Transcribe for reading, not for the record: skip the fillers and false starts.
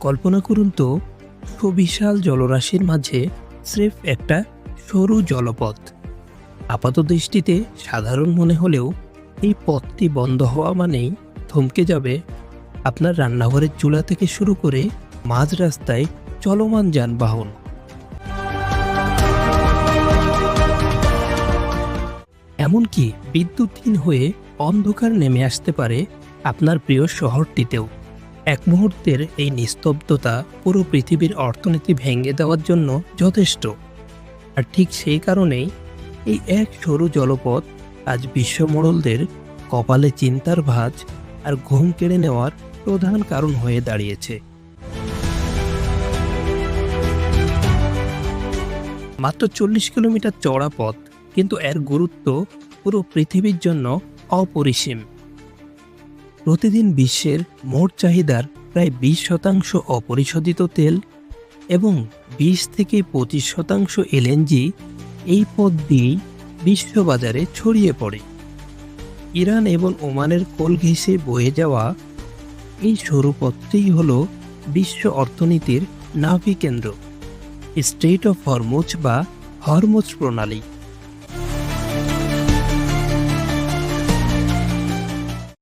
কল্পনা করুন তো, সুবিশাল জলরাশির মাঝে স্রেফ একটা সরু জলপথ। আপাতদৃষ্টিতে সাধারণ মনে হলেও এই পথটি বন্ধ হওয়া মানেই থমকে যাবে আপনার রান্নাঘরের চুলা থেকে শুরু করে মাঝ রাস্তায় চলমান যানবাহন। এমনকি বিদ্যুৎহীন হয়ে অন্ধকার নেমে আসতে পারে আপনার প্রিয় শহরটিতেও। এক মুহূর্তের এই নিস্তব্ধতা পুরো পৃথিবীর অর্থনীতি ভেঙে দেওয়ার জন্য যথেষ্ট। আর ঠিক সেই কারণেই এই এক সরু জলপথ আজ বিশ্বমোড়লদের কপালে চিন্তার ভাঁজ আর ঘুম কেড়ে নেওয়ার প্রধান কারণ হয়ে দাঁড়িয়েছে। মাত্র 40 কিলোমিটার চওড়া পথ, কিন্তু এর গুরুত্ব পুরো পৃথিবীর জন্য অপরিসীম। প্রতিদিন বিশ্বের মোট চাহিদার প্রায় 20% অপরিশোধিত তেল এবং 20 থেকে 25% এলএনজি এই পথ দিয়েই বিশ্ববাজারে ছড়িয়ে পড়ে। ইরান এবং ওমানের কোল ঘেঁষে বয়ে যাওয়া এই সরু পথটিই হল বিশ্ব অর্থনীতির নাভি কেন্দ্র, স্ট্রেইট অফ হরমুজ বা হরমুজ প্রণালী।